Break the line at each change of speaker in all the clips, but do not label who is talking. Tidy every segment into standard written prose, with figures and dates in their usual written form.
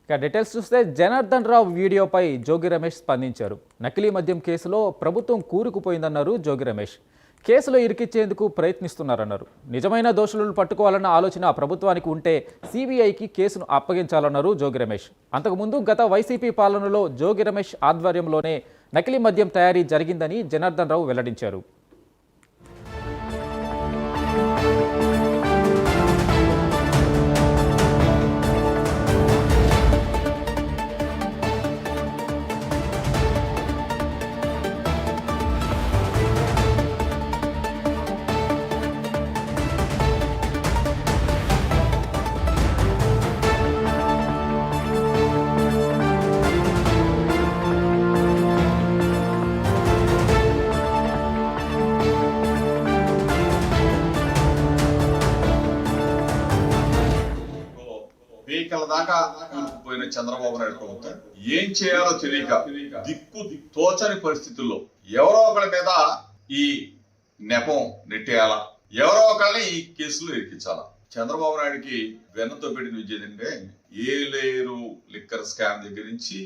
ఇక డీటెయిల్స్ చూస్తే జనార్దన్ రావు వీడియోపై జోగి రమేష్ స్పందించారు. నకిలీ మద్యం కేసులో ప్రభుత్వం కూరుకుపోయిందన్నారు జోగి రమేష్. కేసులో ఇరికిచ్చేందుకు ప్రయత్నిస్తున్నారన్నారు. నిజమైన దోషులను పట్టుకోవాలన్న ఆలోచన ప్రభుత్వానికి ఉంటే సిబిఐకి కేసును అప్పగించాలన్నారు జోగి రమేష్. అంతకుముందు గత వైసీపీ పాలనలో జోగి రమేష్ ఆధ్వర్యంలోనే నకిలీ మద్యం తయారీ జరిగిందని జనార్దన్ రావు వెల్లడించారు.
పీకల దాకా పోయిన చంద్రబాబు నాయుడు ప్రభుత్వం ఏం చేయాలో తెలియక దిక్కు తోచని పరిస్థితుల్లో ఎవరో ఒకరి మీద ఈ నెపం నెట్టేయాలా, ఎవరో ఒకరిని ఈ కేసులో ఇరికించాలా. చంద్రబాబు నాయుడికి వెన్నతో పెట్టిన విద్య ఏంటంటే ఏలేరు లిక్కర్ స్కామ్ దగ్గర నుంచి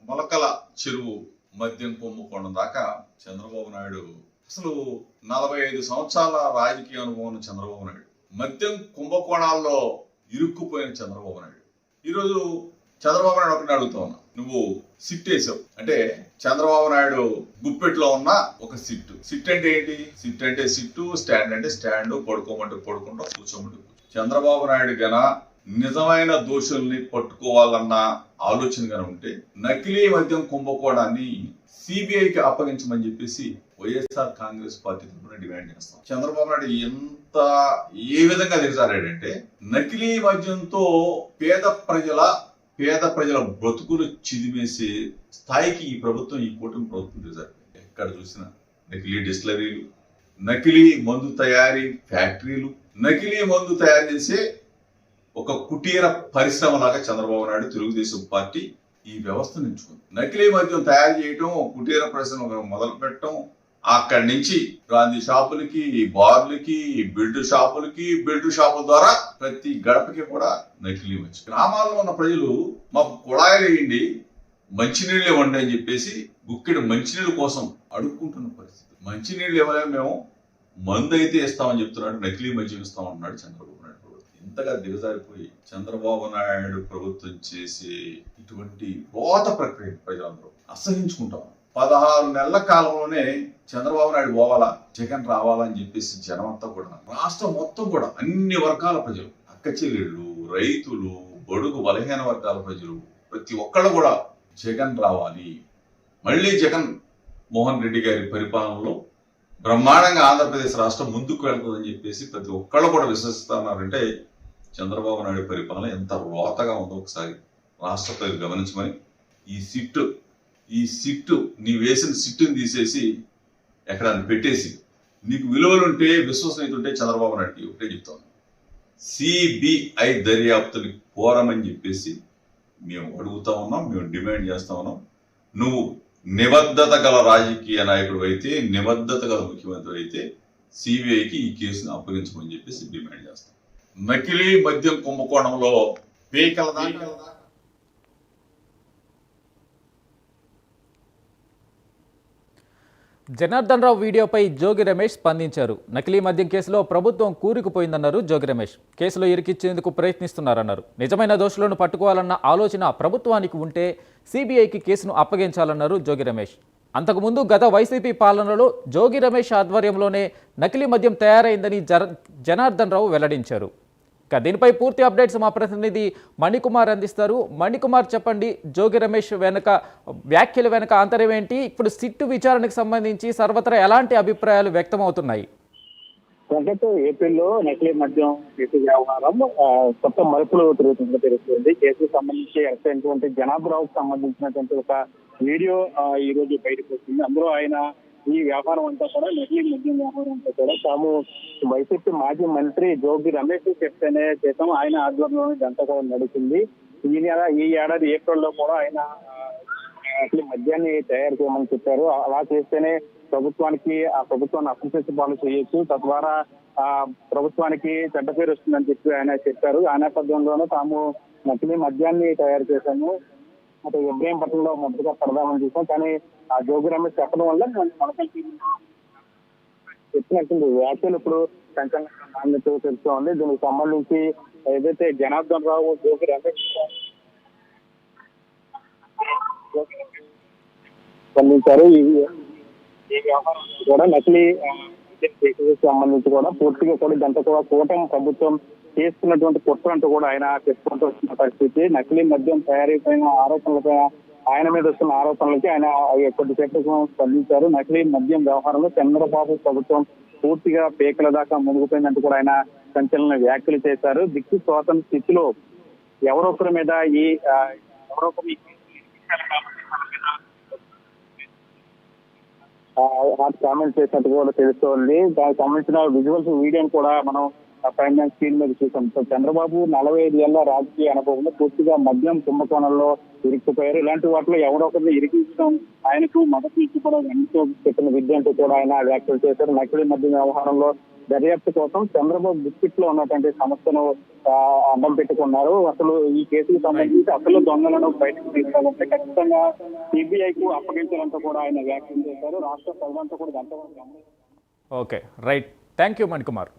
మొలకల చెరువు మద్యం కుంభకోణం దాకా చంద్రబాబు నాయుడు అసలు 45 సంవత్సరాల రాజకీయ అనుభవం ఉన్న చంద్రబాబు నాయుడు మద్యం కుంభకోణాల్లో ఇరుక్కుపోయిన చంద్రబాబు నాయుడు. ఈరోజు చంద్రబాబు నాయుడు ఒకటి అడుగుతా ఉన్నా, నువ్వు సిట్ వేసావు అంటే చంద్రబాబు నాయుడు గుప్పెట్లో ఉన్న ఒక సిట్ అంటే ఏంటి? సిట్ అంటే సిట్టు, స్టాండ్ అంటే స్టాండ్, పడుకోమంటే పడుకుంటా, కూర్చోమంటే చంద్రబాబు నాయుడు గన నిజమైన దోషుల్ని పట్టుకోవాలన్న ఆలోచన గన ఉంటే నకిలీ మద్యం కుంభకోణాన్ని సిబిఐకి అప్పగించమని చెప్పేసి వైఎస్ఆర్ కాంగ్రెస్ పార్టీ తరఫున డిమాండ్ చేస్తాం. చంద్రబాబు నాయుడు ఏ విధంగా దిగజారాడంటే నకిలీ మద్యంతో పేద ప్రజల బ్రతుకులు చిదిమేసే స్థాయికి ఈ కూటమి ప్రభుత్వం దిగజారింది. ఎక్కడ చూసినా నకిలీ డిస్టిలరీలు, నకిలీ మందు తయారీ ఫ్యాక్టరీలు, నకిలీ మందు తయారు చేసే ఒక కుటీర పరిశ్రమ లాగా చంద్రబాబు నాయుడు తెలుగుదేశం పార్టీ ఈ వ్యవస్థను ఎంచుకుంది. నకిలీ మద్యం తయారు చేయటం, కుటీర పరిశ్రమ మొదలు పెట్టడం, అక్కడి నుంచి గాంధీ షాపులకి, బార్లకి, బెల్ట్ షాపుల ద్వారా ప్రతి గడపకి కూడా నకిలీ మద్యం. గ్రామాల్లో ఉన్న ప్రజలు మాకు కుళాయిలు వేయండి, మంచినీళ్ళు ఇవ్వండి అని చెప్పేసి గుక్కెడు మంచినీళ్ళ కోసం అడుక్కుంటున్న పరిస్థితి. మంచినీళ్ళు ఇవ్వలేము, మేము మందు అయితే ఇస్తామని చెప్తున్నాడు, నకిలీ మద్యం ఇస్తామంటున్నాడు చంద్రబాబు నాయుడు. ఇంతగా దిగజారిపోయి చంద్రబాబు నాయుడు ప్రభుత్వం చేసే ఇటువంటి రోత ప్రక్రియ ప్రజలందరూ అసహించుకుంటాం. 16 నెలల కాలంలోనే చంద్రబాబు నాయుడు పోవాలా, జగన్ రావాలా అని చెప్పేసి జనమంతా కూడా, రాష్ట్రం మొత్తం కూడా అన్ని వర్గాల ప్రజలు, అక్క చెల్లెళ్ళు, రైతులు, బడుగు బలహీన వర్గాల ప్రజలు, ప్రతి ఒక్కళ్ళు కూడా జగన్ రావాలి, మళ్ళీ జగన్ మోహన్ రెడ్డి గారి పరిపాలనలో బ్రహ్మాండంగా ఆంధ్రప్రదేశ్ రాష్ట్రం ముందుకు వెళ్తుందని చెప్పేసి ప్రతి ఒక్కళ్ళు కూడా విశ్వసిస్తున్నారంటే చంద్రబాబు నాయుడు పరిపాలన ఎంత రోతగా ఉందో ఒకసారి రాష్ట్ర ప్రజలు గమనించమని, ఈ సిట్టు నీ వేసిన సిట్టుని తీసేసి ఎక్కడ పెట్టేసి నీకు విలువలుంటే, విశ్వసనీయత ఉంటే చంద్రబాబు నాయుడుకి ఒకటే చెప్తాను, సిబిఐ దర్యాప్తుని కోరమని చెప్పేసి మేము అడుగుతా ఉన్నాం, మేము డిమాండ్ చేస్తా ఉన్నాం. నువ్వు నిబద్ధత గల రాజకీయ నాయకుడు అయితే, నిబద్ధత గల ముఖ్యమంత్రి అయితే సిబిఐకి ఈ కేసును అప్పగించమని చెప్పేసి డిమాండ్ చేస్తాం. నకిలీ మద్యం కుంభకోణంలో పీకల దాకా
జనార్దన్ రావు వీడియోపై జోగి రమేష్ స్పందించారు. నకిలీ మద్యం కేసులో ప్రభుత్వం కూరుకుపోయిందన్నారు జోగి రమేష్. కేసులో ఇరికిచ్చేందుకు ప్రయత్నిస్తున్నారన్నారు. నిజమైన దోషులను పట్టుకోవాలన్న ఆలోచన ప్రభుత్వానికి ఉంటే సిబిఐకి కేసును అప్పగించాలన్నారు జోగి రమేష్. అంతకుముందు గత వైసీపీ పాలనలో జోగి రమేష్ ఆధ్వర్యంలోనే నకిలీ మద్యం తయారైందని జనార్దన్ రావు వెల్లడించారు. ఇక దీనిపై పూర్తి అప్డేట్స్ మా ప్రతినిధి మణికుమార్ అందిస్తారు. మణికుమార్, చెప్పండి, జోగి రమేష్ వ్యాఖ్యల వెనక ఆంతర్యం ఏంటి? ఇప్పుడు సిట్టు విచారణకు సంబంధించి సర్వత్రా ఎలాంటి అభిప్రాయాలు వ్యక్తమవుతున్నాయి?
ఏపీలో నకిలీ మద్యం కేసు వ్యవహారం కొత్త మలుపులు తిరుగుతుందో తెలుస్తుంది. కేసుకు సంబంధించి అరెస్ట్ జనార్దన్ రావుకు సంబంధించినటువంటి ఒక వీడియో ఈ రోజు బయటకు వచ్చింది. అందులో ఆయన ఈ వ్యవహారం అంతా కూడా నకిలీ మద్యం వ్యవహారం అంతా కూడా తాము వైసీపీ మాజీ మంత్రి జోగి రమేష్ చెప్తేనే చేసాం, ఆయన ఆధ్వర్యంలో ఇదంతా కూడా నడుస్తుంది. ఈ ఏడాది ఏప్రిల్లో కూడా ఆయన నకిలీ మద్యాన్ని తయారు చేయమని చెప్పారు. అలా చేస్తేనే ప్రభుత్వాన్ని అసంతృప్తి పాలు చేయొచ్చు, తద్వారా ప్రభుత్వానికి చెడ్డ పేరు వస్తుందని చెప్పి ఆయన చెప్పారు. ఆ నేపథ్యంలోనే తాము నకిలీ మద్యాన్ని తయారు చేశాము, అంటే ఇబ్రహీంపట్నంలో మొదటిగా పడదామని చూసాం. కానీ ఆ జోగి రమేష్ చెప్పడం వల్ల మనకి చెప్పినట్టుంది వ్యాఖ్యలు ఇప్పుడు సంచలన నాణ్యత తెలుస్తోంది. దీనికి సంబంధించి ఏదైతే జనార్దన్ రావు జోగి రమేష్ స్పందించారు. ఈ వ్యవహారం కూడా నకిలీ కేసులకు సంబంధించి కూడా పూర్తిగా కూడా ఇదంతా కూడా కూటమి ప్రభుత్వం చేస్తున్నటువంటి కుట్ర అంటూ కూడా ఆయన చెప్పుకుంటూ వస్తున్న పరిస్థితి. నకిలీ మద్యం తయారీ పైన ఆరోపణలపై ఆయన మీద వస్తున్న ఆరోపణలకి ఆయన కొద్దిసేపు స్పందించారు. నకిలీ మద్యం వ్యవహారంలో చంద్రబాబు ప్రభుత్వం పూర్తిగా పేకల దాకా మునిగిపోయిందంటూ కూడా ఆయన సంచలన వ్యాఖ్యలు చేశారు. దిక్కు తోచని స్థితిలో ఎవరొకరి మీద ఎవరొకరి హాట్ కామెంట్ చేసినట్టు కూడా తెలుస్తోంది. దానికి సంబంధించిన విజువల్స్ వీడియోని కూడా మనం ప్రైమ్ టైమ్ స్క్రీన్ మీద చూసాం. సో చంద్రబాబు 45 ఏళ్ల రాజకీయ అనుభవంలో పూర్తిగా మద్యం కుంభకోణంలో ఇరుక్కుపోయారు. ఇలాంటి వాటిలో ఎవరో ఒకరిని ఇరికించడం ఆయనకు మొదటి నుంచి కూడా ఎంతో చెప్పిన విద్య అంటూ కూడా ఆయన వ్యాఖ్యలు చేశారు. నకిలీ మద్యం వ్యవహారంలో దర్యాప్తు కోసం చంద్రబాబు బిస్కెట్లో ఉన్నటువంటి సంస్థను అడ్డం పెట్టుకున్నారు. అసలు ఈ కేసుకు సంబంధించి అసలు దొంగలను బయటకు తీసుకోవాలంటే ఖచ్చితంగా సిబిఐకు అప్పగించాలంటూ కూడా ఆయన వ్యాఖ్యలు చేశారు. రాష్ట్ర ప్రజలంతా కూడా గంటవరకు
okay, right. Thank you Manikumar.